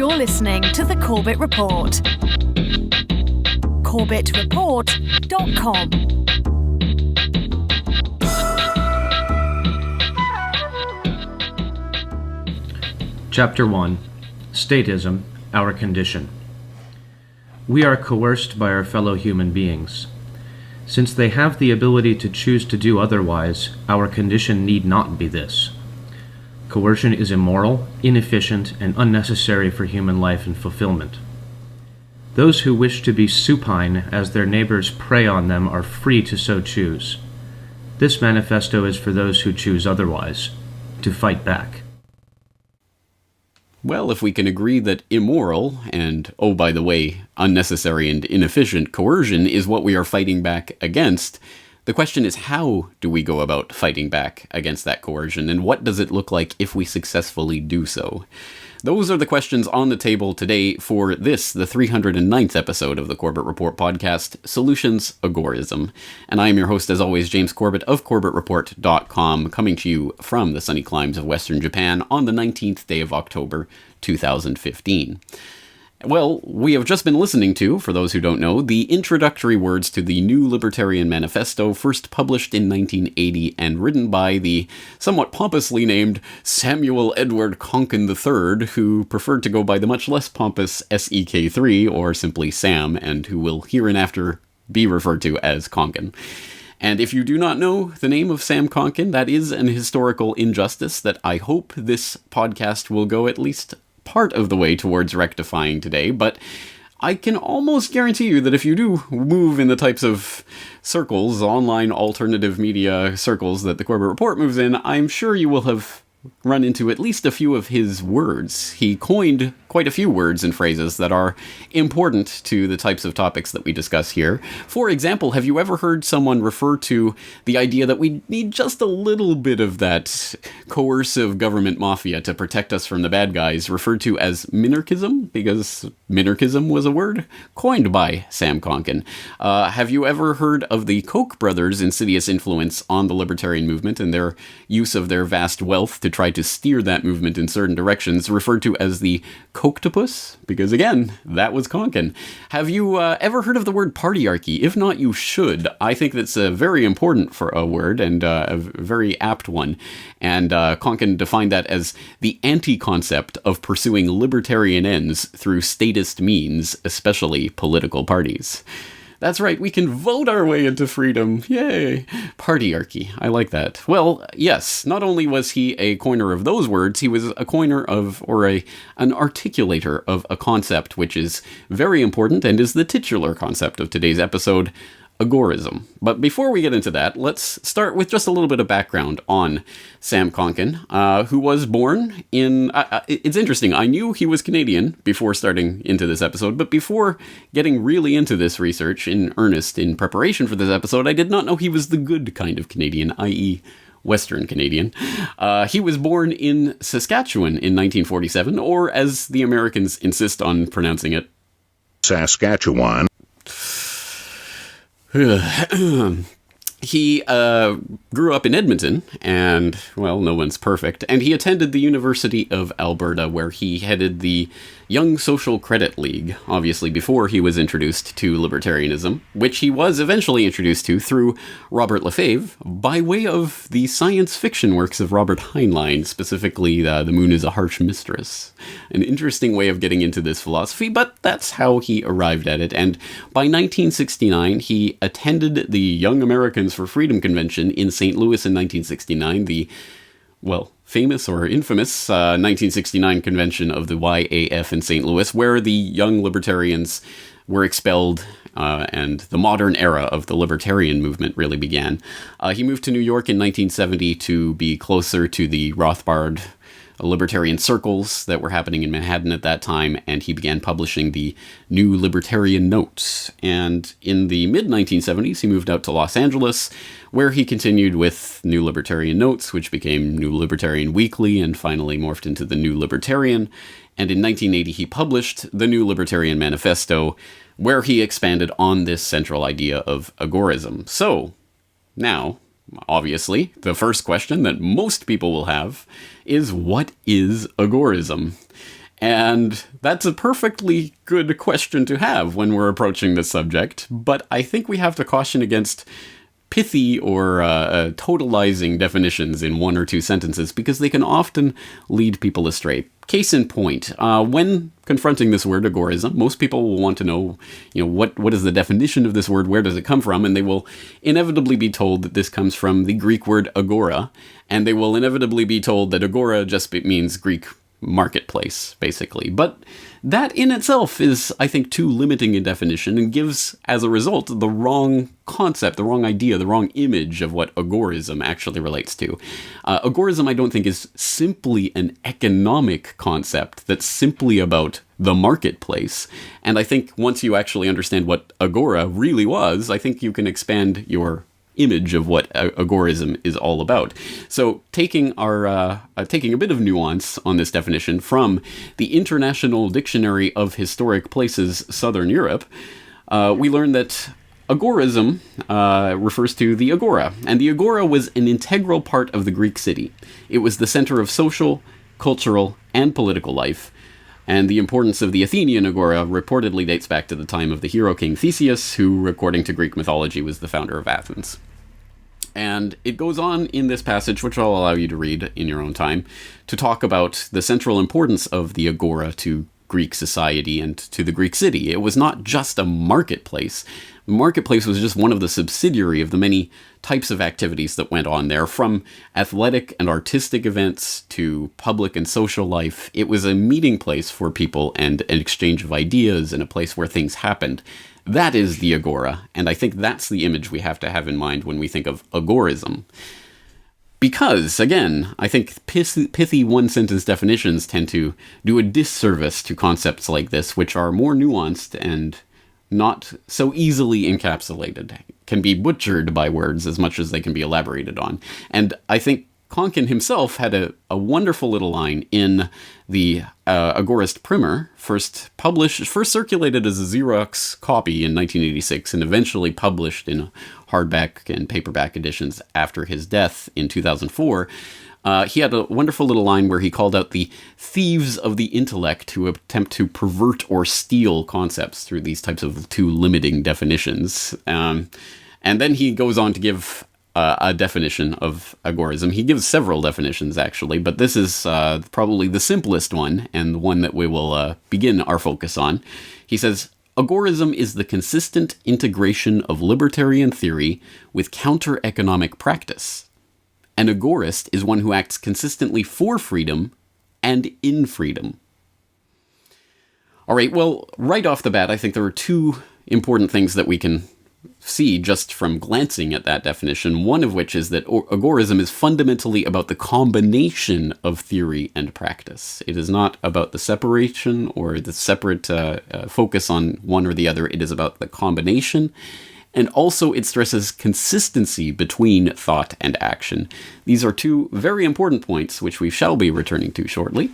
You're listening to the Corbett Report. CorbettReport.com. Chapter 1. Statism, Our Condition. We are coerced by our fellow human beings. Since they have the ability to choose to do otherwise, our condition need not be this. Coercion is immoral, inefficient, and unnecessary for human life and fulfillment. Those who wish to be supine as their neighbors prey on them are free to so choose. This manifesto is for those who choose otherwise, to fight back. Well, if we can agree that immoral and, oh, by the way, unnecessary and inefficient coercion is what we are fighting back against, the question is, how do we go about fighting back against that coercion, and what does it look like if we successfully do so? Those are the questions on the table today for this, the 309th episode of the Corbett Report podcast, Solutions, Agorism. And I am your host, as always, James Corbett of CorbettReport.com, coming to you from the sunny climes of Western Japan on the 19th day of October, 2015. Well, we have just been listening to, for those who don't know, the introductory words to the new Libertarian Manifesto, first published in 1980 and written by the somewhat pompously named Samuel Edward Konkin III, who preferred to go by the much less pompous SEK3, or simply Sam, and who will hereinafter be referred to as Konkin. And if you do not know the name of Sam Konkin, that is an historical injustice that I hope this podcast will go at least part of the way towards rectifying today, but I can almost guarantee you that if you do move in the types of circles, online alternative media circles that the Corbett Report moves in, I'm sure you will have run into at least a few of his words. He coined quite a few words and phrases that are important to the types of topics that we discuss here. For example, have you ever heard someone refer to the idea that we need just a little bit of that coercive government mafia to protect us from the bad guys, referred to as minarchism? Because minarchism was a word coined by Sam Konkin. Have you ever heard of the Koch brothers' insidious influence on the libertarian movement and their use of their vast wealth to try to steer that movement in certain directions, referred to as the Kochtopus? Because again, that was Konkin. Have you ever heard of the word partyarchy? If not, you should. I think that's a very important for a word, and a very apt one. And Konkin defined that as the anti-concept of pursuing libertarian ends through statist means, especially political parties. That's right, we can vote our way into freedom. Yay! Partyarchy. I like that. Well, yes, not only was he a coiner of those words, he was a coiner of, or an articulator of a concept which is very important and is the titular concept of today's episode, Agorism. But before we get into that, let's start with just a little bit of background on Sam Konkin, who was born in... it's interesting, I knew he was Canadian before starting into this episode, but before getting really into this research in earnest in preparation for this episode, I did not know he was the good kind of Canadian, i.e. Western Canadian. He was born in Saskatchewan in 1947, or as the Americans insist on pronouncing it, Saskatchewan. He grew up in Edmonton, and, well, no one's perfect, and he attended the University of Alberta, where he headed the Young Social Credit League, obviously before he was introduced to libertarianism, which he was eventually introduced to through Robert Lefebvre, by way of the science fiction works of Robert Heinlein, specifically The Moon is a Harsh Mistress. An interesting way of getting into this philosophy, but that's how he arrived at it, and by 1969, he attended the Young Americans for Freedom Convention in St. Louis in 1969, the, well, famous or infamous 1969 convention of the YAF in St. Louis, where the young libertarians were expelled and the modern era of the libertarian movement really began. He moved to New York in 1970 to be closer to the Rothbard libertarian circles that were happening in Manhattan at that time, and he began publishing the New Libertarian Notes. And in the mid-1970s, he moved out to Los Angeles, where he continued with New Libertarian Notes, which became New Libertarian Weekly, and finally morphed into the New Libertarian. And in 1980, he published the New Libertarian Manifesto, where he expanded on this central idea of agorism. So, now, obviously, the first question that most people will have is, what is agorism? And that's a perfectly good question to have when we're approaching this subject, but I think we have to caution against pithy or totalizing definitions in one or two sentences because they can often lead people astray. Case in point, when confronting this word agorism, most people will want to know, what is the definition of this word, where does it come from, and they will inevitably be told that this comes from the Greek word agora, and they will inevitably be told that agora just means Greek marketplace, basically. But that in itself is, I think, too limiting a definition and gives, as a result, the wrong concept, the wrong idea, the wrong image of what agorism actually relates to. Agorism, I don't think, is simply an economic concept that's simply about the marketplace. And I think once you actually understand what agora really was, I think you can expand your image of what agorism is all about. So taking a bit of nuance on this definition from the International Dictionary of Historic Places, Southern Europe, we learn that agorism refers to the agora, and the agora was an integral part of the Greek city. It was the center of social, cultural, and political life, and the importance of the Athenian agora reportedly dates back to the time of the hero king Theseus, who, according to Greek mythology, was the founder of Athens. And it goes on in this passage, which I'll allow you to read in your own time, to talk about the central importance of the agora to Greek society and to the Greek city. It was not just a marketplace. The marketplace was just one of the subsidiary of the many types of activities that went on there, from athletic and artistic events to public and social life. It was a meeting place for people and an exchange of ideas and a place where things happened. That is the agora, and I think that's the image we have to have in mind when we think of agorism. Because, again, I think pithy one-sentence definitions tend to do a disservice to concepts like this, which are more nuanced and not so easily encapsulated, can be butchered by words as much as they can be elaborated on. And I think Konkin himself had a wonderful little line in the Agorist primer, first circulated as a Xerox copy in 1986 and eventually published in hardback and paperback editions after his death in 2004. He had a wonderful little line where he called out the thieves of the intellect who attempt to pervert or steal concepts through these types of too limiting definitions. And then he goes on to give a definition of agorism. He gives several definitions, actually, but this is probably the simplest one and the one that we will begin our focus on. He says, agorism is the consistent integration of libertarian theory with counter-economic practice. An agorist is one who acts consistently for freedom and in freedom. All right, well, right off the bat, I think there are two important things that we can see just from glancing at that definition, one of which is that agorism is fundamentally about the combination of theory and practice. It is not about the separation or the separate focus on one or the other. It is about the combination. And also it stresses consistency between thought and action. These are two very important points, which we shall be returning to shortly.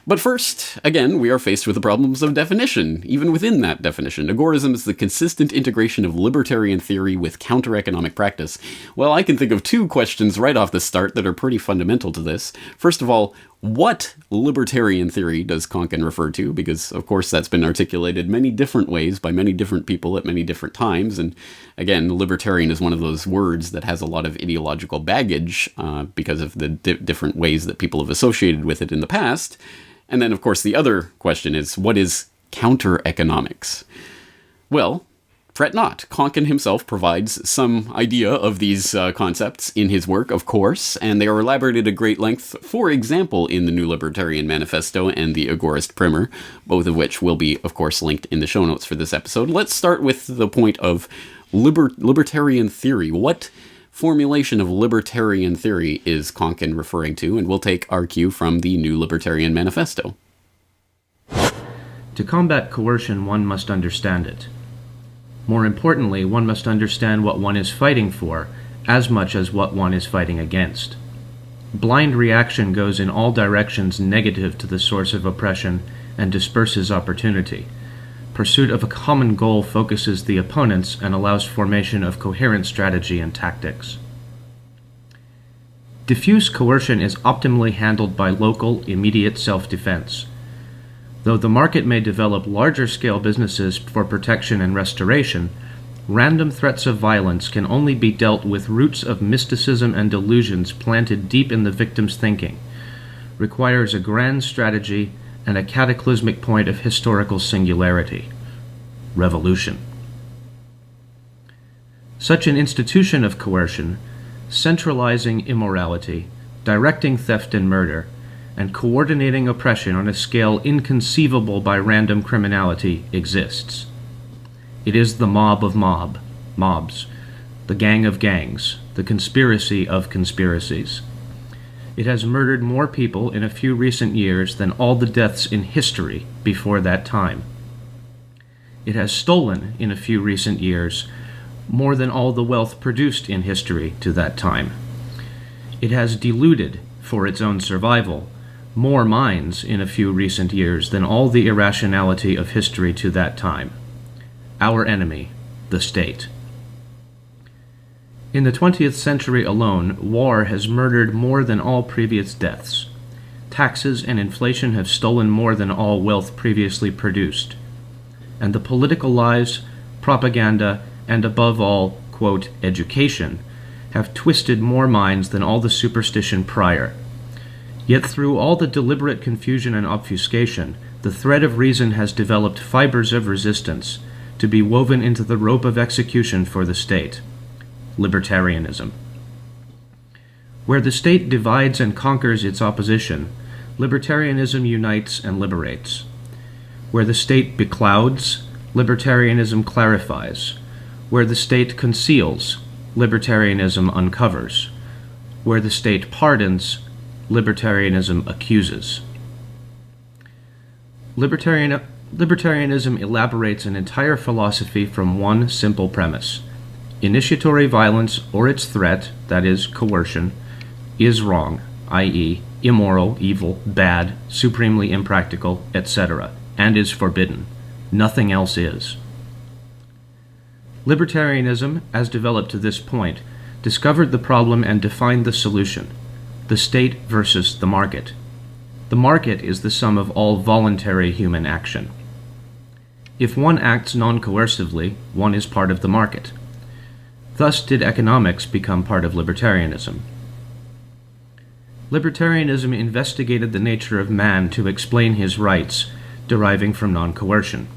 But first, again, we are faced with the problems of definition, even within that definition. Agorism is the consistent integration of libertarian theory with counter-economic practice. Well, I can think of two questions right off the start that are pretty fundamental to this. First of all, what libertarian theory does Konkin refer to? Because, of course, that's been articulated many different ways by many different people at many different times. And again, libertarian is one of those words that has a lot of ideological baggage because of the different ways that people have associated with it in the past. And then, of course, the other question is, what is counter-economics? Well, fret not. Konkin himself provides some idea of these concepts in his work, of course, and they are elaborated at great length, for example, in the New Libertarian Manifesto and the Agorist Primer, both of which will be, of course, linked in the show notes for this episode. Let's start with the point of libertarian theory. What formulation of libertarian theory is Konkin referring to? And we'll take our cue from the New Libertarian Manifesto. To combat coercion, one must understand it. More importantly, one must understand what one is fighting for, as much as what one is fighting against. Blind reaction goes in all directions negative to the source of oppression and disperses opportunity. Pursuit of a common goal focuses the opponents and allows formation of coherent strategy and tactics. Diffuse coercion is optimally handled by local, immediate self-defense. Though the market may develop larger-scale businesses for protection and restoration, random threats of violence can only be dealt with roots of mysticism and delusions planted deep in the victim's thinking, requires a grand strategy and a cataclysmic point of historical singularity: revolution. Such an institution of coercion, centralizing immorality, directing theft and murder, and coordinating oppression on a scale inconceivable by random criminality, exists. It is the mob of mobs, the gang of gangs, the conspiracy of conspiracies. It has murdered more people in a few recent years than all the deaths in history before that time. It has stolen, in a few recent years, more than all the wealth produced in history to that time. It has deluded, for its own survival, more minds in a few recent years than all the irrationality of history to that time. Our enemy, the state. In the 20th century alone, war has murdered more than all previous deaths. Taxes and inflation have stolen more than all wealth previously produced. And the political lies, propaganda, and above all, quote, education, have twisted more minds than all the superstition prior. Yet through all the deliberate confusion and obfuscation, the thread of reason has developed fibers of resistance to be woven into the rope of execution for the state: libertarianism. Where the state divides and conquers its opposition, libertarianism unites and liberates. Where the state beclouds, libertarianism clarifies. Where the state conceals, libertarianism uncovers. Where the state pardons, libertarianism accuses. Libertarianism elaborates an entire philosophy from one simple premise: initiatory violence or its threat, that is, coercion, is wrong, i.e., immoral, evil, bad, supremely impractical, etc., and is forbidden. Nothing else is. Libertarianism, as developed to this point, discovered the problem and defined the solution: the state versus the market. The market is the sum of all voluntary human action. If one acts non-coercively, one is part of the market. Thus did economics become part of libertarianism. Libertarianism investigated the nature of man to explain his rights, deriving from non-coercion.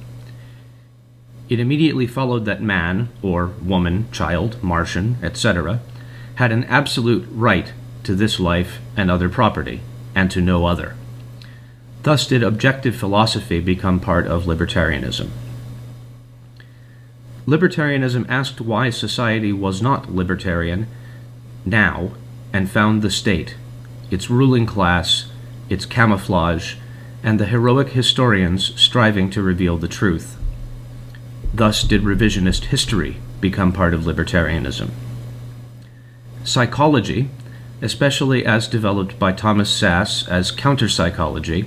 It immediately followed that man, or woman, child, Martian, etc., had an absolute right to this life and other property, and to no other. Thus did objective philosophy become part of libertarianism. Libertarianism asked why society was not libertarian now, and found the state, its ruling class, its camouflage, and the heroic historians striving to reveal the truth. Thus did revisionist history become part of libertarianism. Psychology, especially as developed by Thomas Sass as counter-psychology,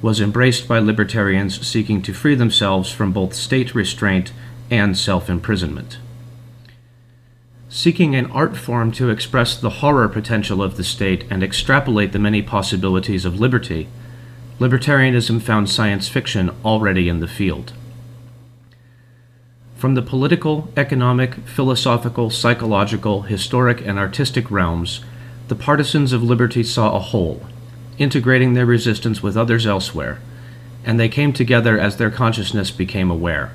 was embraced by libertarians seeking to free themselves from both state restraint and self-imprisonment. Seeking an art form to express the horror potential of the state and extrapolate the many possibilities of liberty, libertarianism found science fiction already in the field. From the political, economic, philosophical, psychological, historic, and artistic realms, the partisans of liberty saw a whole, integrating their resistance with others elsewhere, and they came together as their consciousness became aware.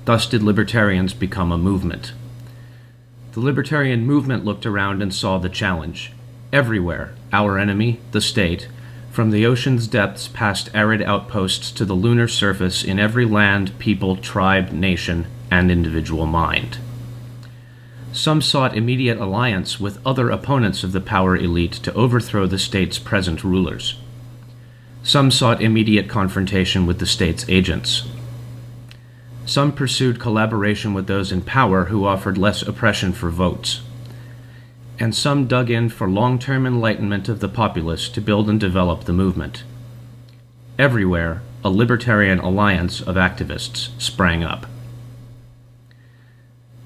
Thus did libertarians become a movement. The libertarian movement looked around and saw the challenge. Everywhere, our enemy, the state, from the ocean's depths past arid outposts to the lunar surface in every land, people, tribe, nation, and individual mind. Some sought immediate alliance with other opponents of the power elite to overthrow the state's present rulers. Some sought immediate confrontation with the state's agents. Some pursued collaboration with those in power who offered less oppression for votes. And some dug in for long-term enlightenment of the populace to build and develop the movement. Everywhere, a libertarian alliance of activists sprang up.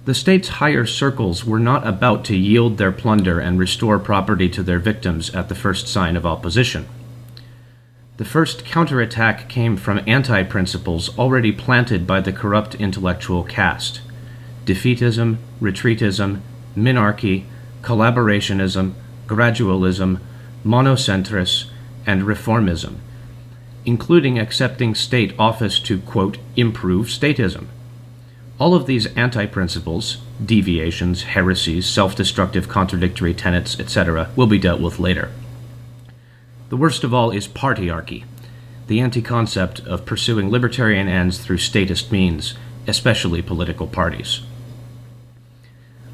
The state's higher circles were not about to yield their plunder and restore property to their victims at the first sign of opposition. The first counterattack came from anti-principles already planted by the corrupt intellectual caste: defeatism, retreatism, minarchy, collaborationism, gradualism, monocentrism, and reformism, including accepting state office to, quote, improve statism. All of these anti-principles, deviations, heresies, self-destructive contradictory tenets, etc., will be dealt with later. The worst of all is partyarchy, the anti-concept of pursuing libertarian ends through statist means, especially political parties.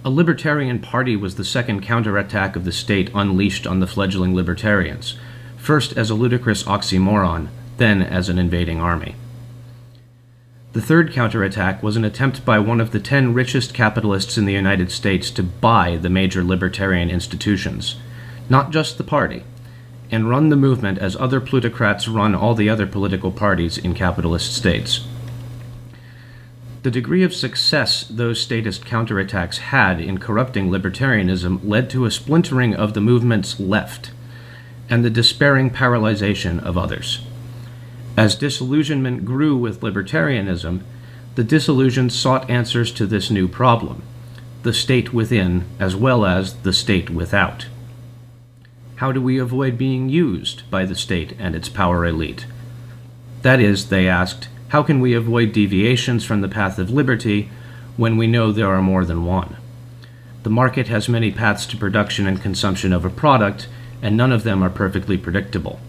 A libertarian party was the second counterattack of the state unleashed on the fledgling libertarians, first as a ludicrous oxymoron, then as an invading army. The third counterattack was an attempt by one of the 10 richest capitalists in the United States to buy the major libertarian institutions, not just the party, and run the movement as other plutocrats run all the other political parties in capitalist states. The degree of success those statist counterattacks had in corrupting libertarianism led to a splintering of the movement's left, and the despairing paralyzation of others. As disillusionment grew with libertarianism, the disillusioned sought answers to this new problem, the state within as well as the state without. How do we avoid being used by the state and its power elite? That is, they asked, how can we avoid deviations from the path of liberty when we know there are more than one? The market has many paths to production and consumption of a product, and none of them are perfectly predictable.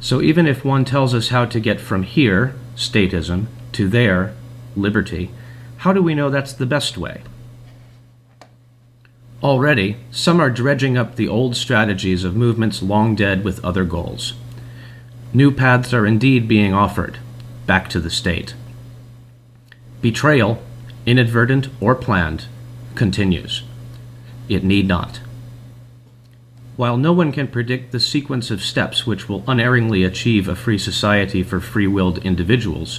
So even if one tells us how to get from here, statism, to there, liberty, how do we know that's the best way? Already, some are dredging up the old strategies of movements long dead with other goals. New paths are indeed being offered, back to the state. Betrayal, inadvertent or planned, continues. It need not. While no one can predict the sequence of steps which will unerringly achieve a free society for free-willed individuals,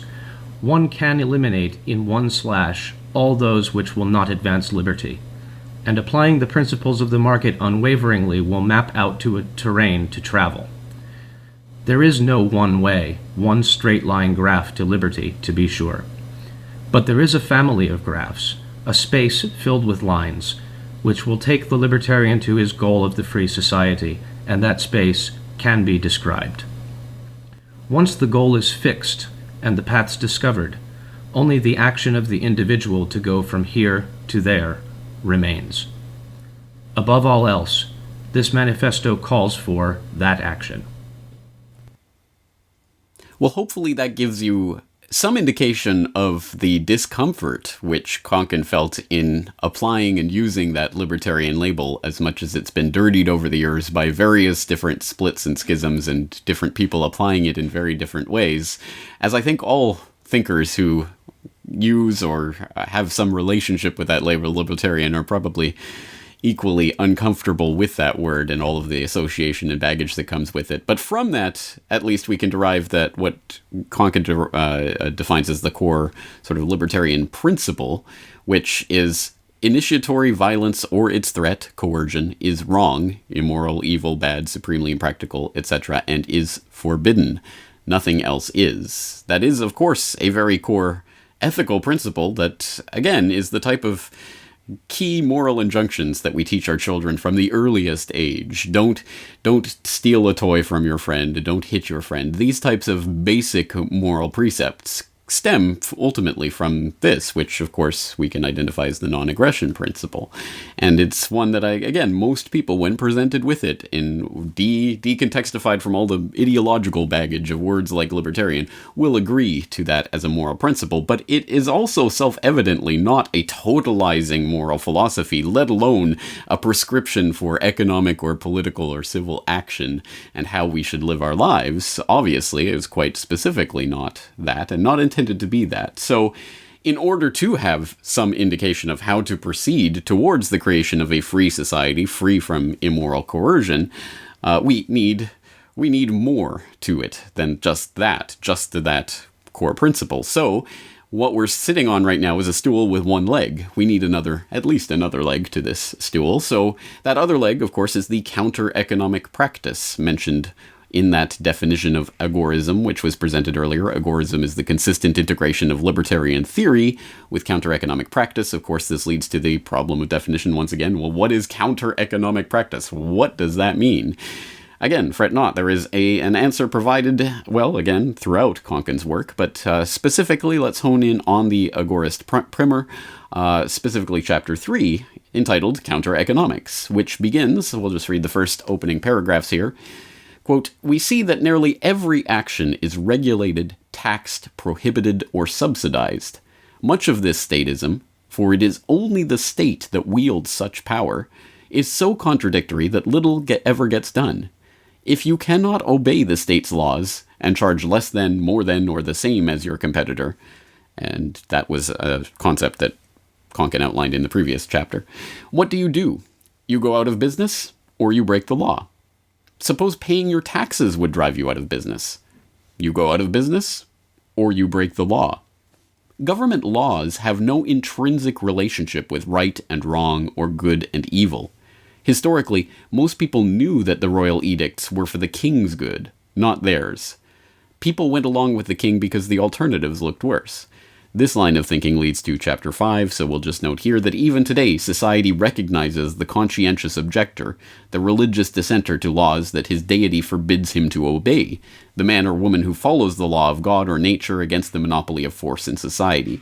one can eliminate in one slash all those which will not advance liberty, and applying the principles of the market unwaveringly will map out to a terrain to travel. There is no one way, one straight-line graph to liberty, to be sure. But there is a family of graphs, a space filled with lines, which will take the libertarian to his goal of the free society, and that space can be described. Once the goal is fixed and the paths discovered, only the action of the individual to go from here to there remains. Above all else, this manifesto calls for that action. Well, hopefully that gives you some indication of the discomfort which Konkin felt in applying and using that libertarian label, as much as it's been dirtied over the years by various different splits and schisms and different people applying it in very different ways, as I think all thinkers who use or have some relationship with that label libertarian are probably equally uncomfortable with that word and all of the association and baggage that comes with it. But from that, at least we can derive that what Konkin defines as the core sort of libertarian principle, which is initiatory violence or its threat, coercion, is wrong, immoral, evil, bad, supremely impractical, etc., and is forbidden. Nothing else is. That is, of course, a very core ethical principle that, again, is the type of key moral injunctions that we teach our children from the earliest age. Don't steal a toy from your friend. Don't hit your friend. These types of basic moral precepts stem ultimately from this, which of course we can identify as the non-aggression principle. And it's one that most people, when presented with it in decontextified from all the ideological baggage of words like libertarian, will agree to that as a moral principle. But it is also self-evidently not a totalizing moral philosophy, let alone a prescription for economic or political or civil action and how we should live our lives. Obviously, it is quite specifically not that, and not intended to be that. So in order to have some indication of how to proceed towards the creation of a free society, free from immoral coercion, we need more to it than just that core principle. So what we're sitting on right now is a stool with one leg. We need at least another leg to this stool. So that other leg, of course, is the counter-economic practice mentioned in that definition of agorism, which was presented earlier. Agorism is the consistent integration of libertarian theory with counter-economic practice. Of course, this leads to the problem of definition once again. Well, what is counter-economic practice? What does that mean? Again, fret not, there is an answer provided, well, again, throughout Konkin's work, but specifically, let's hone in on the Agorist primer, specifically Chapter 3, entitled Counter-Economics, which begins, we'll just read the first opening paragraphs here, quote, "We see that nearly every action is regulated, taxed, prohibited, or subsidized. Much of this statism, for it is only the state that wields such power, is so contradictory that little ever gets done. If you cannot obey the state's laws and charge less than, more than, or the same as your competitor," and that was a concept that Konkin outlined in the previous chapter, "what do? You go out of business, or you break the law. Suppose paying your taxes would drive you out of business. You go out of business, or you break the law. Government laws have no intrinsic relationship with right and wrong or good and evil. Historically, most people knew that the royal edicts were for the king's good, not theirs. People went along with the king because the alternatives looked worse. This line of thinking leads to Chapter 5, so we'll just note here that even today, society recognizes the conscientious objector, the religious dissenter to laws that his deity forbids him to obey, the man or woman who follows the law of God or nature against the monopoly of force in society.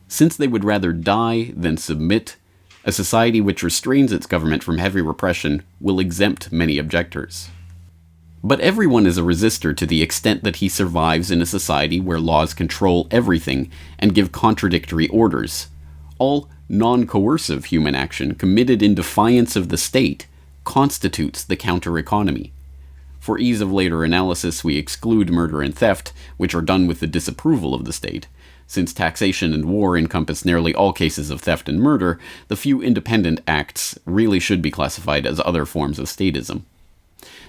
Since they would rather die than submit, a society which restrains its government from heavy repression will exempt many objectors. But everyone is a resistor to the extent that he survives in a society where laws control everything and give contradictory orders. All non-coercive human action committed in defiance of the state constitutes the counter-economy. For ease of later analysis, we exclude murder and theft, which are done with the disapproval of the state. Since taxation and war encompass nearly all cases of theft and murder, the few independent acts really should be classified as other forms of statism.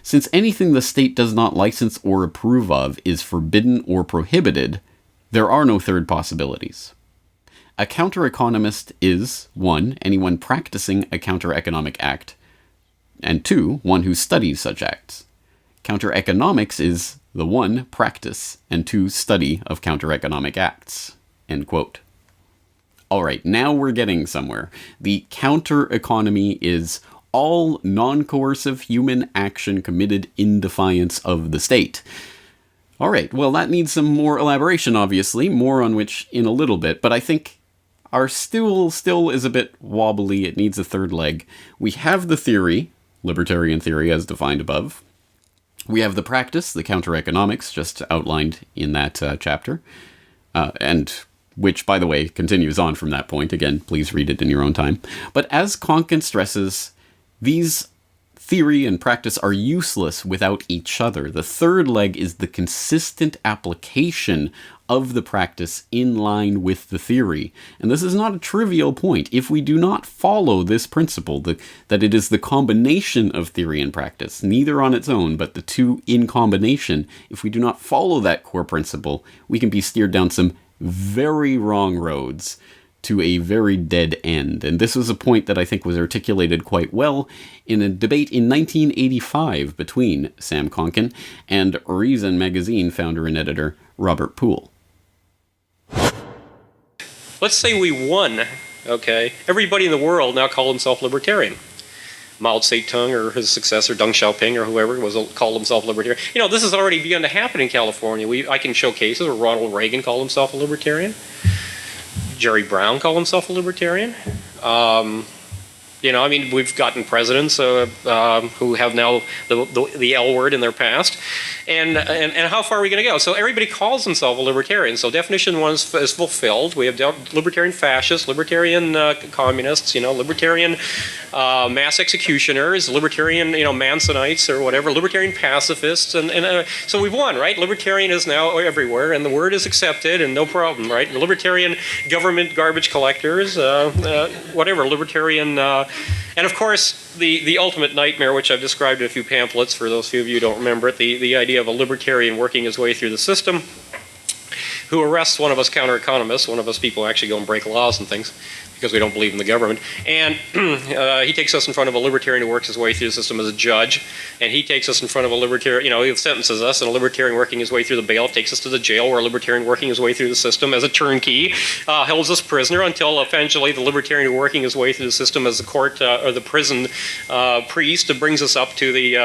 Since anything the state does not license or approve of is forbidden or prohibited, there are no third possibilities. A counter-economist is, 1, anyone practicing a counter-economic act, and 2, one who studies such acts. Counter-economics is the 1, practice, and 2, study of counter-economic acts." End quote. Alright, now we're getting somewhere. The counter-economy is all non-coercive human action committed in defiance of the state. Alright, well that needs some more elaboration, obviously, more on which in a little bit, but I think our still is a bit wobbly. It needs a third leg. We have the theory, Libertarian Theory as defined above. We have the practice, the counter-economics, just outlined in that chapter, and which, by the way, continues on from that point. Again, please read it in your own time. But as Konkin stresses, these theory and practice are useless without each other. The third leg is the consistent application of the practice in line with the theory. And this is not a trivial point. If we do not follow this principle, that it is the combination of theory and practice, neither on its own, but the two in combination, if we do not follow that core principle, we can be steered down some very wrong roads to a very dead end. And this was a point that I think was articulated quite well in a debate in 1985 between Sam Konkin and Reason magazine founder and editor Robert Poole. Let's say we won, okay? Everybody in the world now call himself libertarian. Mao Zedong or his successor, Deng Xiaoping or whoever, called himself libertarian. You know, this has already begun to happen in California. I can show cases where Ronald Reagan called himself a libertarian. Jerry Brown called himself a libertarian. You know, I mean, we've gotten presidents who have now the L word in their past. And how far are we going to go? So everybody calls themselves a libertarian. So definition 1 is fulfilled. We have libertarian fascists, libertarian communists, you know, libertarian mass executioners, libertarian, you know, Mansonites or whatever, libertarian pacifists. And so we've won, right? Libertarian is now everywhere, and the word is accepted, and no problem, right? Libertarian government garbage collectors, whatever, libertarian... and of course, the ultimate nightmare, which I've described in a few pamphlets, for those few of you who don't remember it, the idea of a libertarian working his way through the system, who arrests one of us counter-economists, one of us people who actually go and break laws and things, because we don't believe in the government. And he takes us in front of a libertarian who works his way through the system as a judge, and he takes us in front of a libertarian, he sentences us, and a libertarian working his way through the bailiff takes us to the jail, where a libertarian working his way through the system as a turnkey holds us prisoner until eventually the libertarian who working his way through the system as the court or the prison priest brings us up to the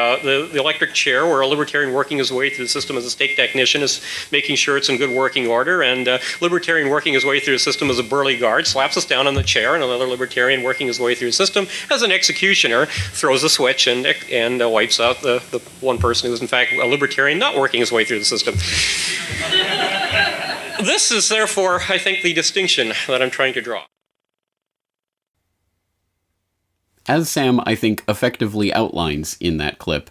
electric chair, where a libertarian working his way through the system as a stake technician is making sure it's in good working order, and libertarian working his way through the system as a burly guard slaps us down on the chair, and another libertarian working his way through the system as an executioner throws a switch and wipes out the one person who is in fact a libertarian not working his way through the system. This is therefore, I think, the distinction that I'm trying to draw. As Sam, I think, effectively outlines in that clip,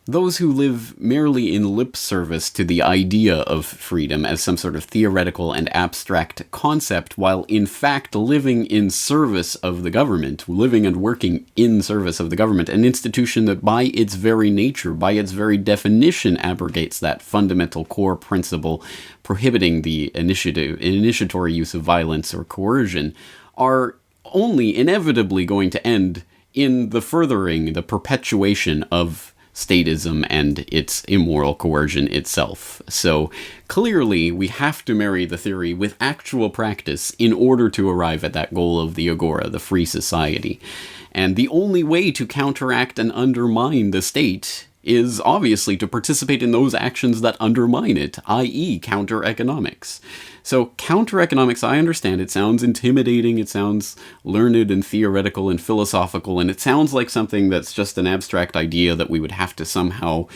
those who live merely in lip service to the idea of freedom as some sort of theoretical and abstract concept, while in fact living in service of the government, living and working in service of the government, an institution that by its very nature, by its very definition, abrogates that fundamental core principle prohibiting the initiatory use of violence or coercion, are only inevitably going to end in the furthering, the perpetuation of statism and its immoral coercion itself. So clearly we have to marry the theory with actual practice in order to arrive at that goal of the Agora, the free society. And the only way to counteract and undermine the state is obviously to participate in those actions that undermine it, i.e. counter-economics. So counter-economics, I understand, it sounds intimidating, it sounds learned and theoretical and philosophical, and it sounds like something that's just an abstract idea that we would have to somehow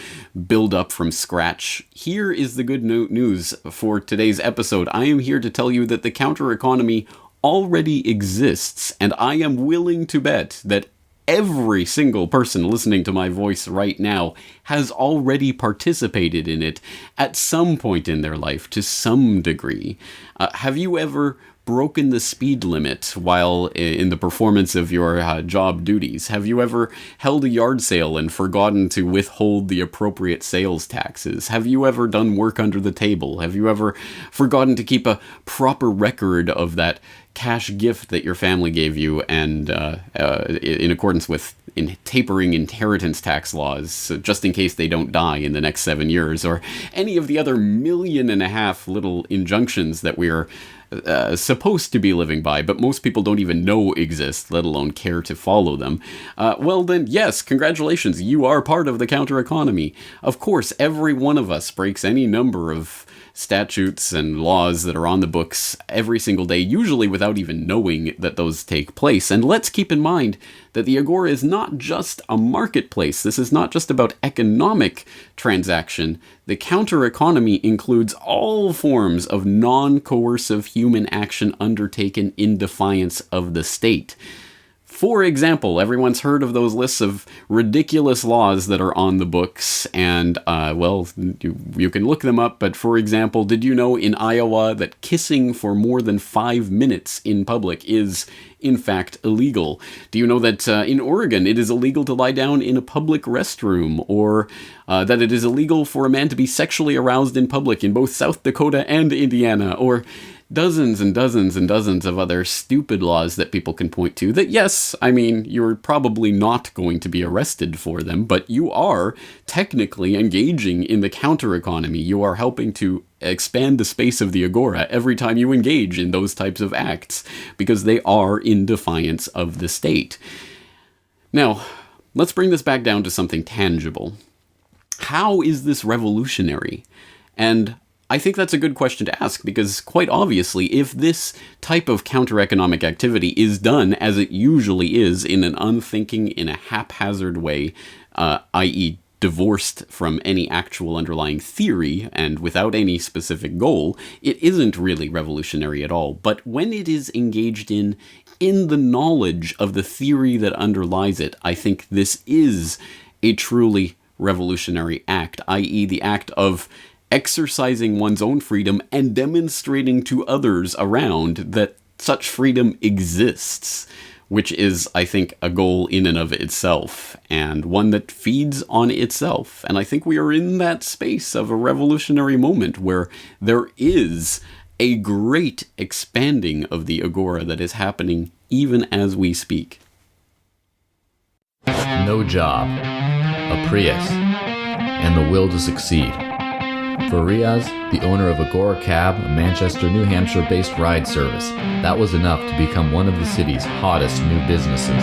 build up from scratch. Here is the good news for today's episode. I am here to tell you that the counter-economy already exists, and I am willing to bet that every single person listening to my voice right now has already participated in it at some point in their life, to some degree. Have you ever broken the speed limit while in the performance of your job duties? Have you ever held a yard sale and forgotten to withhold the appropriate sales taxes? Have you ever done work under the table? Have you ever forgotten to keep a proper record of that cash gift that your family gave you, and in accordance with tapering inheritance tax laws, so just in case they don't die in the next 7 years, or any of the other 1.5 million little injunctions that we are supposed to be living by, but most people don't even know exist, let alone care to follow them. Well then, yes, congratulations, you are part of the counter-economy. Of course, every one of us breaks any number of statutes and laws that are on the books every single day, usually without even knowing that those take place. And let's keep in mind that the Agora is not just a marketplace. This is not just about economic transaction. The counter-economy includes all forms of non-coercive human action undertaken in defiance of the state. For example, everyone's heard of those lists of ridiculous laws that are on the books, and, well, you can look them up, but for example, did you know in Iowa that kissing for more than 5 minutes in public is, in fact, illegal? Do you know that in Oregon it is illegal to lie down in a public restroom, or that it is illegal for a man to be sexually aroused in public in both South Dakota and Indiana, or dozens and dozens and dozens of other stupid laws that people can point to that, yes, I mean, you're probably not going to be arrested for them, but you are technically engaging in the counter-economy. You are helping to expand the space of the Agora every time you engage in those types of acts, because they are in defiance of the state. Now, let's bring this back down to something tangible. How is this revolutionary? And I think that's a good question to ask, because quite obviously, if this type of counter-economic activity is done as it usually is, in an unthinking, in a haphazard way, i.e. divorced from any actual underlying theory and without any specific goal, it isn't really revolutionary at all. But when it is engaged in the knowledge of the theory that underlies it, I think this is a truly revolutionary act, i.e. the act of exercising one's own freedom and demonstrating to others around that such freedom exists, which is, I think, a goal in and of itself, and one that feeds on itself. And I think we are in that space of a revolutionary moment where there is a great expanding of the Agora that is happening even as we speak. No job, a Prius, and the will to succeed. For Riaz, the owner of Agora Cab, a Manchester, New Hampshire-based ride service, that was enough to become one of the city's hottest new businesses.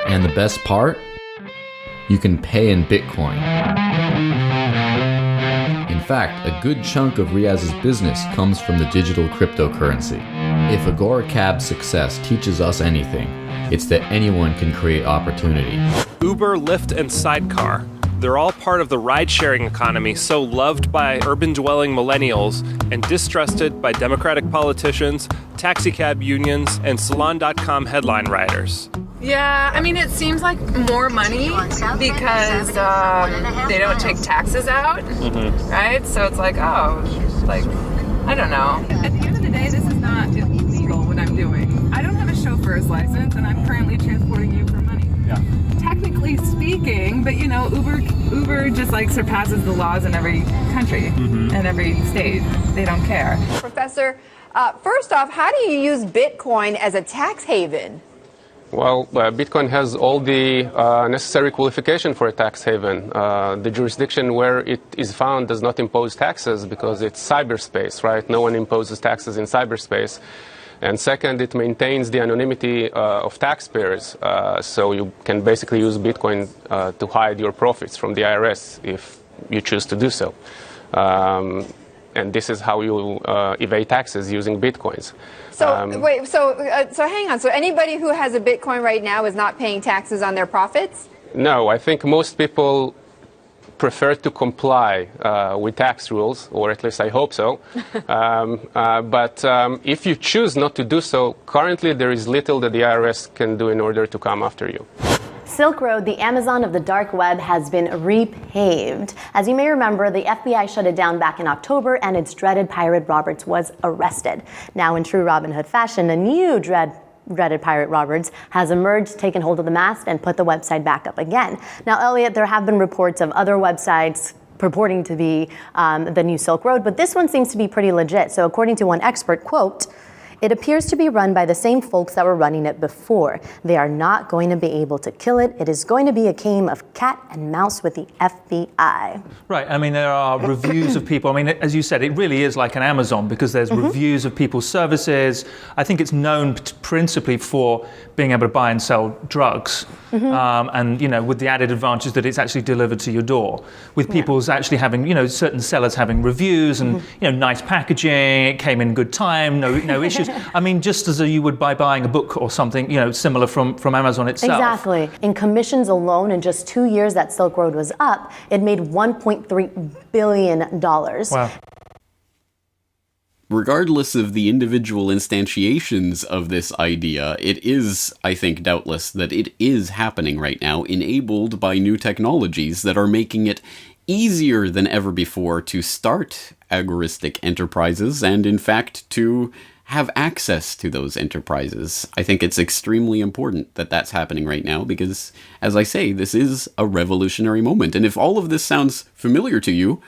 And the best part? You can pay in Bitcoin. In fact, a good chunk of Riaz's business comes from the digital cryptocurrency. If Agora Cab's success teaches us anything, it's that anyone can create opportunity. Uber, Lyft, and Sidecar. They're all part of the ride-sharing economy, so loved by urban-dwelling millennials and distrusted by Democratic politicians, taxicab unions, and Salon.com headline writers. Yeah, I mean, it seems like more money because they don't take taxes out, right? So it's like, I don't know. At the end of the day, this is not illegal what I'm doing. I don't have a chauffeur's license, and I'm currently transporting you for money. Yeah. Technically speaking, but Uber just like surpasses the laws in every country and every state. They don't care. Professor, first off, how do you use Bitcoin as a tax haven? Well, Bitcoin has all the necessary qualification for a tax haven. The jurisdiction where it is found does not impose taxes because it's cyberspace, right? No one imposes taxes in cyberspace. And second, it maintains the anonymity of taxpayers. So you can basically use Bitcoin to hide your profits from the IRS if you choose to do so. And this is how you evade taxes using Bitcoins. So so hang on. So anybody who has a Bitcoin right now is not paying taxes on their profits? No, I think most people prefer to comply with tax rules, or at least I hope so. But if you choose not to do so, currently there is little that the IRS can do in order to come after you. Silk Road, the Amazon of the dark web, has been repaved. As you may remember, the FBI shut it down back in October, and its dreaded pirate Roberts was arrested. Now, in true Robin Hood fashion, a new dreaded pirate Roberts has emerged, taken hold of the mast, and put the website back up again. Now, Elliot, there have been reports of other websites purporting to be the new Silk Road, but this one seems to be pretty legit. So according to one expert, quote, "It appears to be run by the same folks that were running it before. They are not going to be able to kill it. It is going to be a game of cat and mouse with the FBI." Right. I mean, there are reviews of people. I mean, as you said, it really is like an Amazon because there's reviews of people's services. I think it's known principally for being able to buy and sell drugs. And, with the added advantage that it's actually delivered to your door. With people's actually having, certain sellers having reviews and, nice packaging, it came in good time, no issues. I mean, just as you would by buying a book or something, similar from Amazon itself. Exactly. In commissions alone, in just 2 years that Silk Road was up, it made $1.3 billion. Wow. Regardless of the individual instantiations of this idea, it is, I think, doubtless that it is happening right now, enabled by new technologies that are making it easier than ever before to start agoristic enterprises and, in fact, to have access to those enterprises. I think it's extremely important that that's happening right now because, as I say, this is a revolutionary moment. And if all of this sounds familiar to you,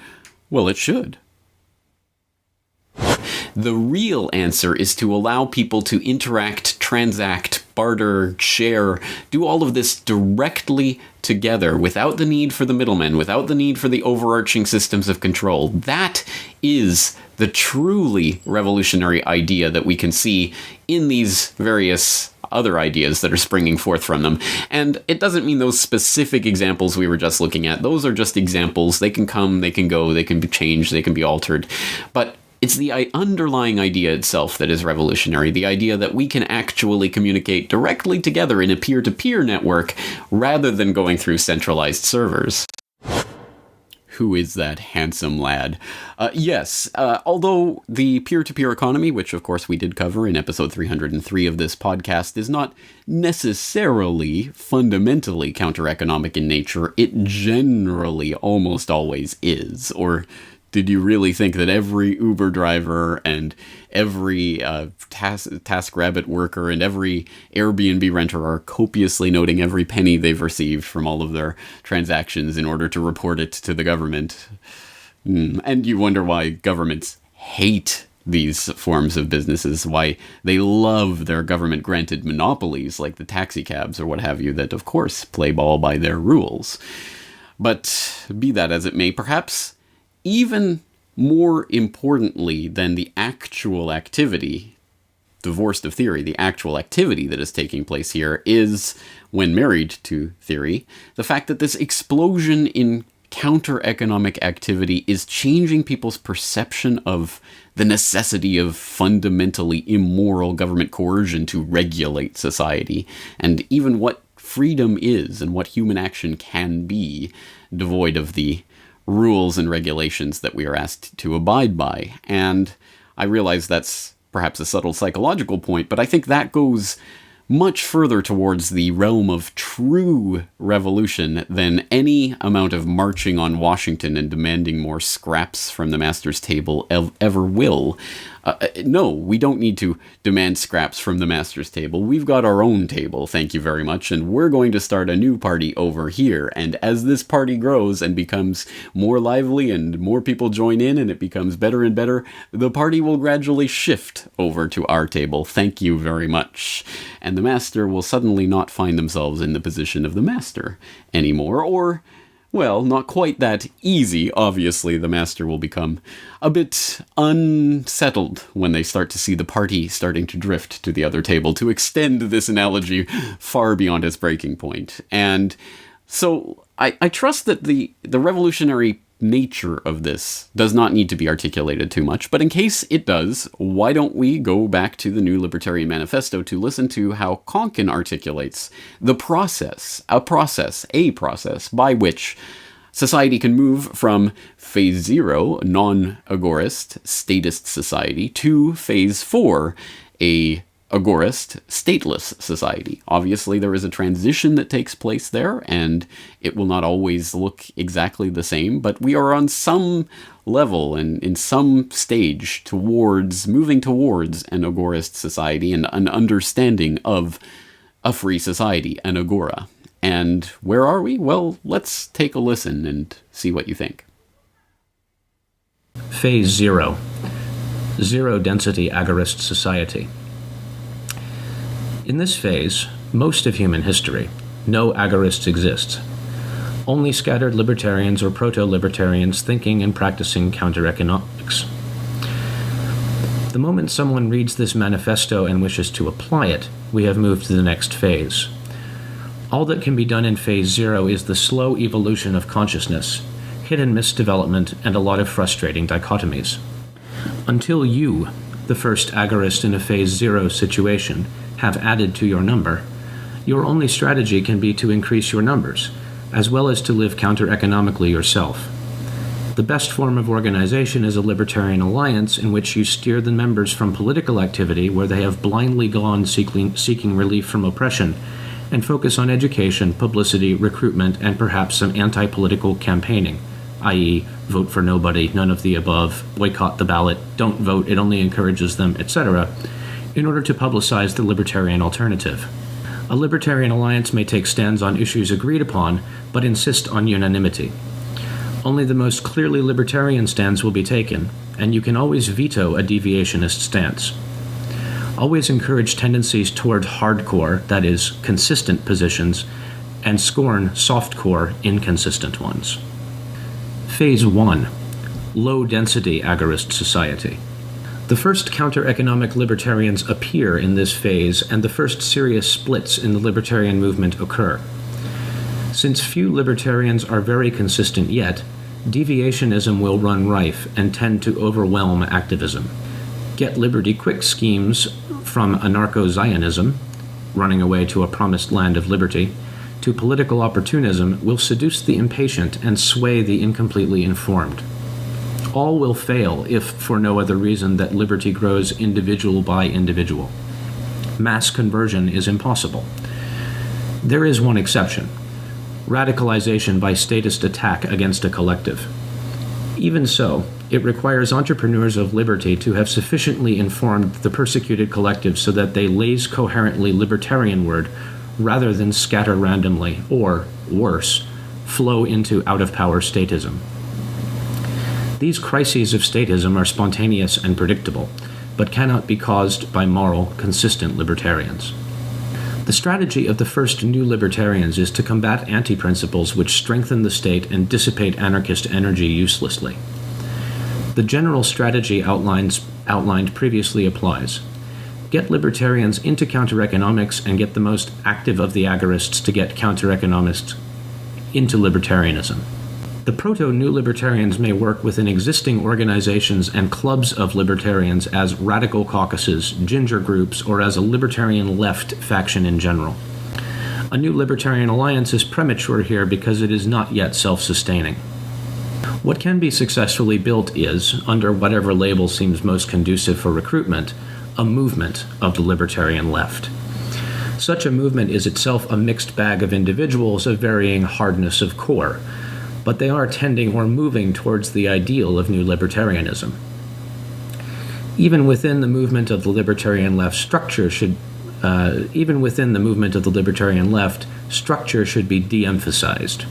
well, it should. The real answer is to allow people to interact, transact, barter, share, do all of this directly together without the need for the middlemen, without the need for the overarching systems of control. That is the truly revolutionary idea that we can see in these various other ideas that are springing forth from them. And it doesn't mean those specific examples we were just looking at. Those are just examples. They can come, they can go, they can be changed, they can be altered. But it's the underlying idea itself that is revolutionary, the idea that we can actually communicate directly together in a peer-to-peer network rather than going through centralized servers. Who is that handsome lad? Yes, although the peer-to-peer economy, which of course we did cover in episode 303 of this podcast, is not necessarily fundamentally counter-economic in nature, it generally almost always is. Or did you really think that every Uber driver and every TaskRabbit worker and every Airbnb renter are copiously noting every penny they've received from all of their transactions in order to report it to the government? And you wonder why governments hate these forms of businesses, why they love their government-granted monopolies like the taxi cabs or what have you that, of course, play ball by their rules. But be that as it may, perhaps even more importantly than the actual activity, divorced of theory, the actual activity that is taking place here is, when married to theory, the fact that this explosion in counter-economic activity is changing people's perception of the necessity of fundamentally immoral government coercion to regulate society, and even what freedom is and what human action can be, devoid of the rules and regulations that we are asked to abide by. And I realize that's perhaps a subtle psychological point, but I think that goes much further towards the realm of true revolution than any amount of marching on Washington and demanding more scraps from the master's table ever will. No, we don't need to demand scraps from the master's table. We've got our own table, thank you very much, and we're going to start a new party over here. And as this party grows and becomes more lively and more people join in and it becomes better and better, the party will gradually shift over to our table. Thank you very much. And the master will suddenly not find themselves in the position of the master anymore, or, well, not quite that easy. Obviously, the master will become a bit unsettled when they start to see the party starting to drift to the other table, to extend this analogy far beyond its breaking point. And so I trust that the revolutionary nature of this does not need to be articulated too much, but in case it does, why don't we go back to the New Libertarian Manifesto to listen to how Konkin articulates the process, a process by which society can move from phase 0, non-agorist, statist society, to phase 4, a agorist, stateless society. Obviously, there is a transition that takes place there, and it will not always look exactly the same, but we are on some level and in some stage towards moving towards an agorist society and an understanding of a free society, an agora. And where are we? Well, let's take a listen and see what you think. Phase 0. Zero-density agorist society. In this phase, most of human history, no agorists exist. Only scattered libertarians or proto-libertarians thinking and practicing counter-economics. The moment someone reads this manifesto and wishes to apply it, we have moved to the next phase. All that can be done in phase 0 is the slow evolution of consciousness, hit and miss development, and a lot of frustrating dichotomies. Until you, the first agorist in a phase 0 situation, have added to your number, your only strategy can be to increase your numbers, as well as to live counter-economically yourself. The best form of organization is a libertarian alliance in which you steer the members from political activity where they have blindly gone seeking relief from oppression, and focus on education, publicity, recruitment, and perhaps some anti-political campaigning, i.e., vote for nobody, none of the above, boycott the ballot, don't vote, it only encourages them, etc., in order to publicize the libertarian alternative. A libertarian alliance may take stands on issues agreed upon, but insist on unanimity. Only the most clearly libertarian stands will be taken, and you can always veto a deviationist stance. Always encourage tendencies toward hardcore, that is, consistent positions, and scorn softcore, inconsistent ones. Phase 1. Low-density agorist society. The first counter-economic libertarians appear in this phase, and the first serious splits in the libertarian movement occur. Since few libertarians are very consistent yet, deviationism will run rife and tend to overwhelm activism. Get liberty quick schemes from anarcho-Zionism, running away to a promised land of liberty, to political opportunism will seduce the impatient and sway the incompletely informed. All will fail if for no other reason that liberty grows individual by individual. Mass conversion is impossible. There is one exception: radicalization by statist attack against a collective. Even so, it requires entrepreneurs of liberty to have sufficiently informed the persecuted collective so that they laze coherently libertarianward rather than scatter randomly or, worse, flow into out-of-power statism. These crises of statism are spontaneous and predictable, but cannot be caused by moral, consistent libertarians. The strategy of the first new libertarians is to combat anti-principles which strengthen the state and dissipate anarchist energy uselessly. The general strategy outlined previously applies. Get libertarians into counter-economics and get the most active of the agorists to get counter-economists into libertarianism. The proto-new libertarians may work within existing organizations and clubs of libertarians as radical caucuses, ginger groups, or as a libertarian left faction in general. A new libertarian alliance is premature here because it is not yet self-sustaining. What can be successfully built is, under whatever label seems most conducive for recruitment, a movement of the libertarian left. Such a movement is itself a mixed bag of individuals of varying hardness of core, but they are tending or moving towards the ideal of new libertarianism. Even within the movement of the libertarian left, structure should be de-emphasized.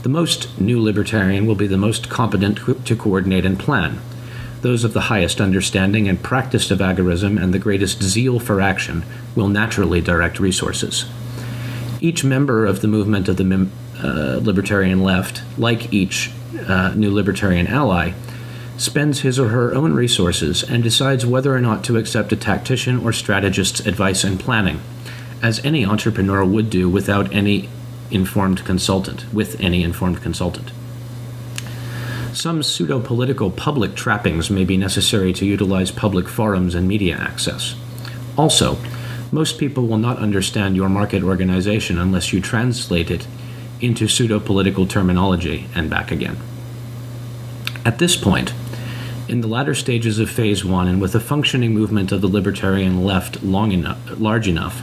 The most new libertarian will be the most competent to coordinate and plan. Those of the highest understanding and practice of agorism and the greatest zeal for action will naturally direct resources. Each member of the movement of the libertarian left, like each new libertarian ally, spends his or her own resources and decides whether or not to accept a tactician or strategist's advice and planning, as any entrepreneur would do with any informed consultant. Some pseudo-political public trappings may be necessary to utilize public forums and media access. Also, most people will not understand your market organization unless you translate it into pseudo-political terminology and back again. At this point, in the latter stages of Phase 1 and with a functioning movement of the libertarian left large enough,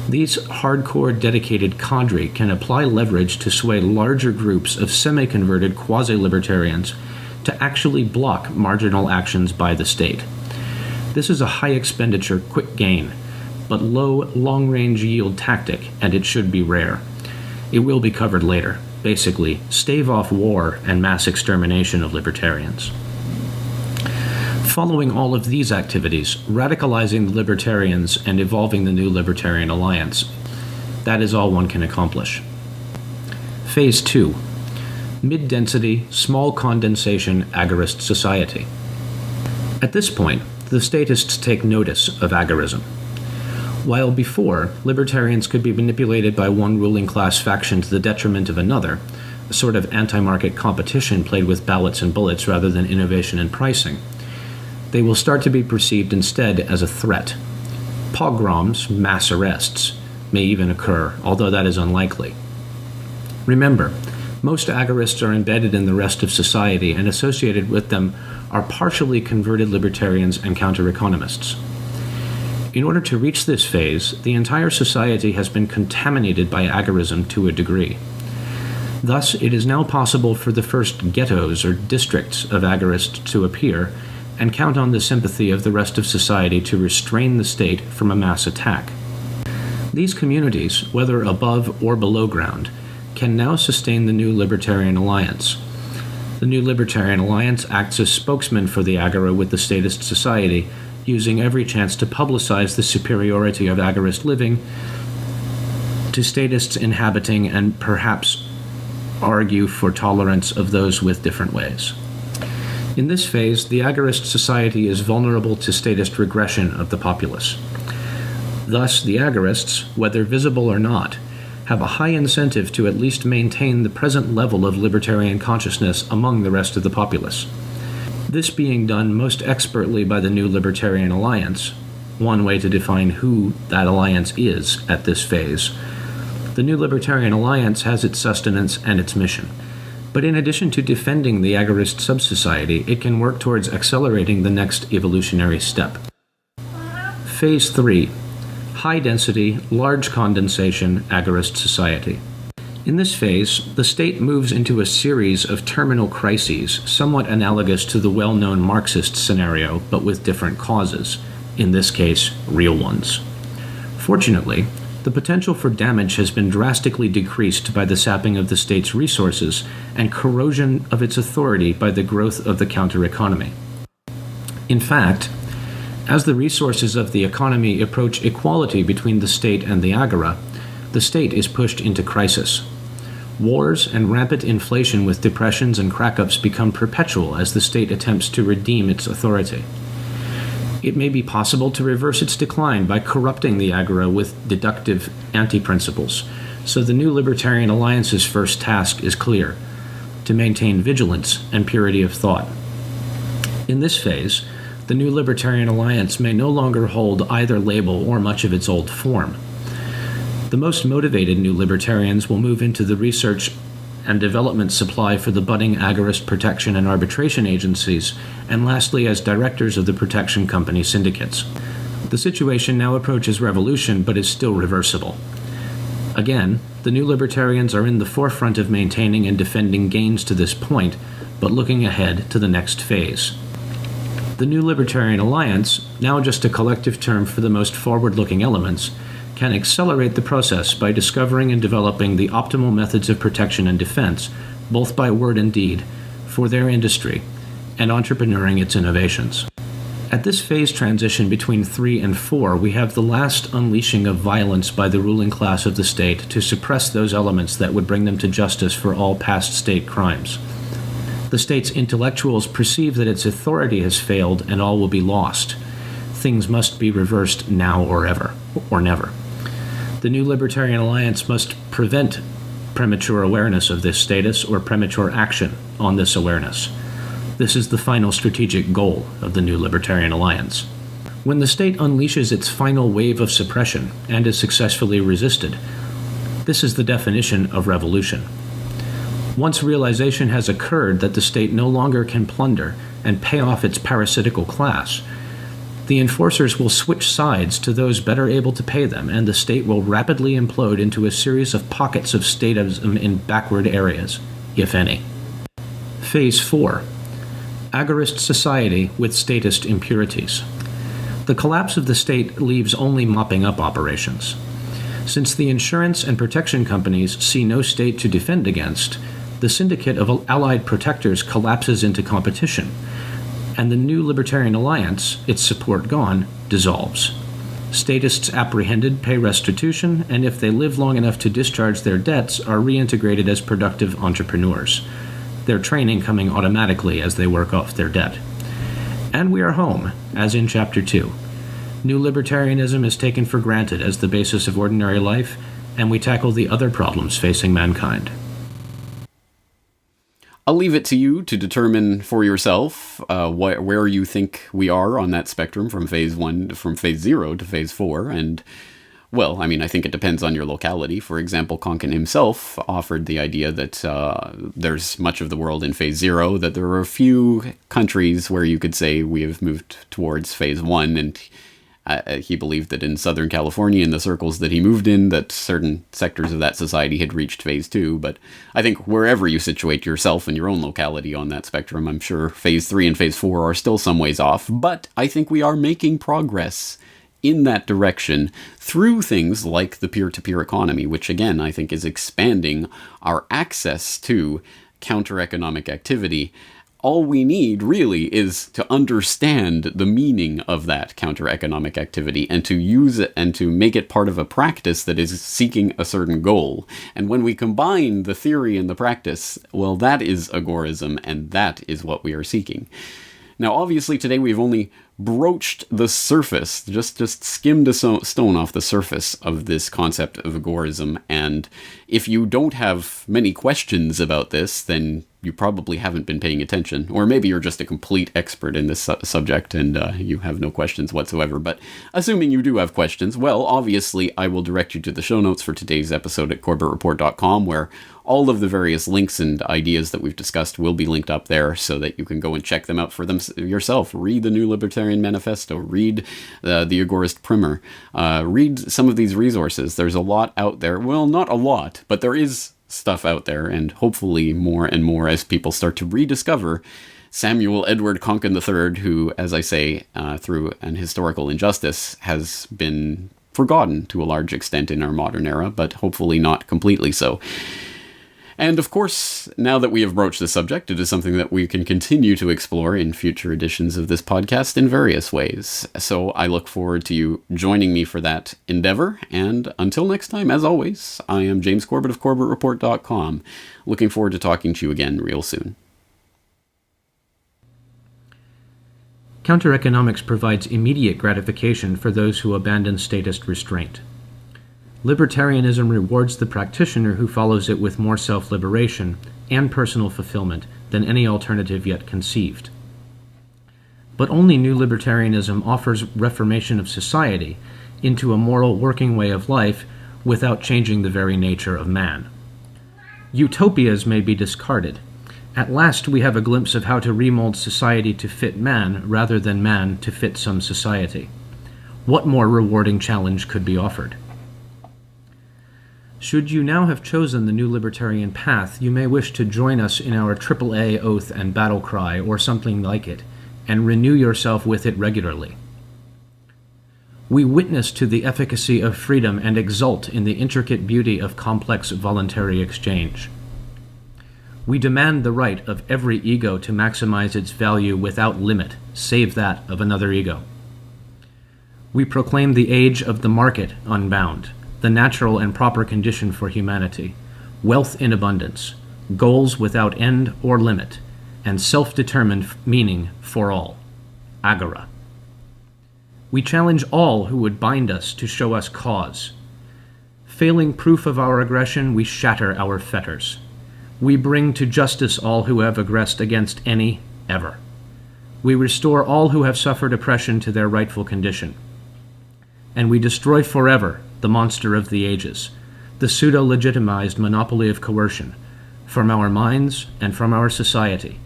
these hardcore dedicated cadre can apply leverage to sway larger groups of semi-converted quasi-libertarians to actually block marginal actions by the state. This is a high-expenditure, quick gain, but low, long-range yield tactic, and it should be rare. It will be covered later. Basically, stave off war and mass extermination of libertarians. Following all of these activities, radicalizing the libertarians and evolving the new libertarian alliance, that is all one can accomplish. Phase 2. Mid-density, small condensation agorist society. At this point, the statists take notice of agorism. While before, libertarians could be manipulated by one ruling class faction to the detriment of another, a sort of anti-market competition played with ballots and bullets rather than innovation and pricing, they will start to be perceived instead as a threat. Pogroms, mass arrests, may even occur, although that is unlikely. Remember, most agorists are embedded in the rest of society, and associated with them are partially converted libertarians and counter-economists. In order to reach this phase, the entire society has been contaminated by agorism to a degree. Thus, it is now possible for the first ghettos or districts of agorists to appear and count on the sympathy of the rest of society to restrain the state from a mass attack. These communities, whether above or below ground, can now sustain the new Libertarian Alliance. The new Libertarian Alliance acts as spokesman for the Agora with the statist society, using every chance to publicize the superiority of agorist living to statists inhabiting and perhaps argue for tolerance of those with different ways. In this phase, the agorist society is vulnerable to statist regression of the populace. Thus, the agorists, whether visible or not, have a high incentive to at least maintain the present level of libertarian consciousness among the rest of the populace. This being done most expertly by the new Libertarian Alliance, one way to define who that alliance is at this phase. The new Libertarian Alliance has its sustenance and its mission. But in addition to defending the agorist subsociety, it can work towards accelerating the next evolutionary step. Phase 3. High-density, large condensation agorist society. In this phase, the state moves into a series of terminal crises, somewhat analogous to the well-known Marxist scenario, but with different causes, in this case, real ones. Fortunately, the potential for damage has been drastically decreased by the sapping of the state's resources and corrosion of its authority by the growth of the counter-economy. In fact, as the resources of the economy approach equality between the state and the Agora, the state is pushed into crisis. Wars and rampant inflation with depressions and crack-ups become perpetual as the state attempts to redeem its authority. It may be possible to reverse its decline by corrupting the Agora with deductive anti-principles, so the new Libertarian Alliance's first task is clear: to maintain vigilance and purity of thought. In this phase, the new Libertarian Alliance may no longer hold either label or much of its old form. The most motivated new libertarians will move into the research and development supply for the budding agorist protection and arbitration agencies, and lastly as directors of the protection company syndicates. The situation now approaches revolution, but is still reversible. Again, the new libertarians are in the forefront of maintaining and defending gains to this point, but looking ahead to the next phase. The New Libertarian Alliance, now just a collective term for the most forward-looking elements, can accelerate the process by discovering and developing the optimal methods of protection and defense, both by word and deed, for their industry, and entrepreneuring its innovations. At this phase transition between 3 and 4, we have the last unleashing of violence by the ruling class of the state to suppress those elements that would bring them to justice for all past state crimes. The state's intellectuals perceive that its authority has failed and all will be lost. Things must be reversed now or ever, or never. The New Libertarian Alliance must prevent premature awareness of this status or premature action on this awareness. This is the final strategic goal of the New Libertarian Alliance. When the state unleashes its final wave of suppression and is successfully resisted, this is the definition of revolution. Once realization has occurred that the state no longer can plunder and pay off its parasitical class, the enforcers will switch sides to those better able to pay them, and the state will rapidly implode into a series of pockets of statism in backward areas, if any. Phase 4. Agorist society with statist impurities. The collapse of the state leaves only mopping up operations. Since the insurance and protection companies see no state to defend against, the syndicate of allied protectors collapses into competition, and the New Libertarian Alliance, its support gone, dissolves. Statists apprehended pay restitution, and if they live long enough to discharge their debts, are reintegrated as productive entrepreneurs, their training coming automatically as they work off their debt. And we are home, as in Chapter 2. New libertarianism is taken for granted as the basis of ordinary life, and we tackle the other problems facing mankind. I'll leave it to you to determine for yourself where you think we are on that spectrum from phase 0 to phase 4. And, well, I mean, I think it depends on your locality. For example, Konkin himself offered the idea that there's much of the world in phase 0, that there are a few countries where you could say we have moved towards phase 1, and he believed that in Southern California, in the circles that he moved in, that certain sectors of that society had reached phase 2. But I think wherever you situate yourself in your own locality on that spectrum, I'm sure phase 3 and phase 4 are still some ways off. But I think we are making progress in that direction through things like the peer-to-peer economy, which again, I think is expanding our access to counter-economic activity. All we need, really, is to understand the meaning of that counter-economic activity and to use it and to make it part of a practice that is seeking a certain goal. And when we combine the theory and the practice, well, that is agorism, and that is what we are seeking. Now, obviously, today we've only broached the surface, just skimmed a stone off the surface of this concept of agorism, and if you don't have many questions about this, then you probably haven't been paying attention, or maybe you're just a complete expert in this subject and you have no questions whatsoever. But assuming you do have questions, well, obviously I will direct you to the show notes for today's episode at corbettreport.com, where all of the various links and ideas that we've discussed will be linked up there so that you can go and check them out for them yourself. Read the New Libertarian Manifesto, read the Agorist Primer, read some of these resources. There's a lot out there. Well, not a lot, but there is stuff out there, and hopefully more and more as people start to rediscover Samuel Edward Konkin III, who, as I say, through an historical injustice, has been forgotten to a large extent in our modern era, but hopefully not completely so. And of course, now that we have broached the subject, it is something that we can continue to explore in future editions of this podcast in various ways. So I look forward to you joining me for that endeavor. And until next time, as always, I am James Corbett of CorbettReport.com. Looking forward to talking to you again real soon. Counter-economics provides immediate gratification for those who abandon statist restraint. Libertarianism rewards the practitioner who follows it with more self-liberation and personal fulfillment than any alternative yet conceived. But only new libertarianism offers reformation of society into a moral working way of life without changing the very nature of man. Utopias may be discarded. At last we have a glimpse of how to remold society to fit man rather than man to fit some society. What more rewarding challenge could be offered? Should you now have chosen the new libertarian path, you may wish to join us in our AAA oath and battle cry, or something like it, and renew yourself with it regularly. We witness to the efficacy of freedom and exult in the intricate beauty of complex voluntary exchange. We demand the right of every ego to maximize its value without limit, save that of another ego. We proclaim the age of the market unbound, the natural and proper condition for humanity, wealth in abundance, goals without end or limit, and self-determined meaning for all. Agora. We challenge all who would bind us to show us cause. Failing proof of our aggression, we shatter our fetters. We bring to justice all who have aggressed against any, ever. We restore all who have suffered oppression to their rightful condition. And we destroy forever the monster of the ages, the pseudo-legitimized monopoly of coercion, from our minds and from our society,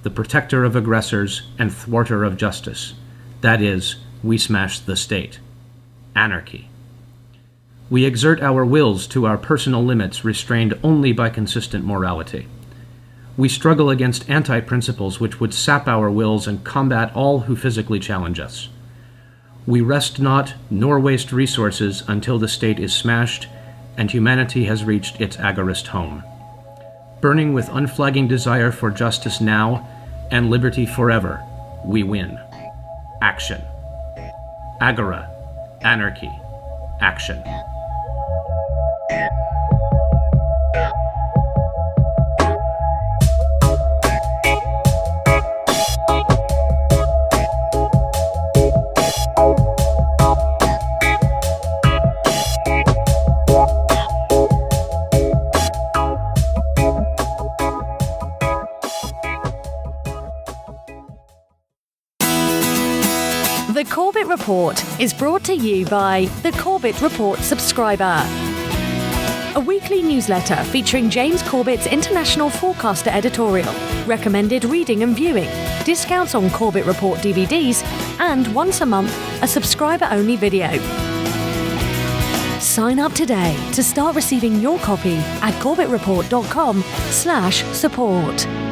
the protector of aggressors and thwarter of justice. That is, we smash the state. Anarchy. We exert our wills to our personal limits restrained only by consistent morality. We struggle against anti-principles which would sap our wills and combat all who physically challenge us. We rest not, nor waste resources until the state is smashed and humanity has reached its agorist home. Burning with unflagging desire for justice now and liberty forever, we win. Action. Agora. Anarchy. Action. The Corbett Report is brought to you by the Corbett Report subscriber, a weekly newsletter featuring James Corbett's international forecaster editorial, recommended reading and viewing, discounts on Corbett Report DVDs, and once a month, a subscriber-only video. Sign up today to start receiving your copy at corbettreport.com/support.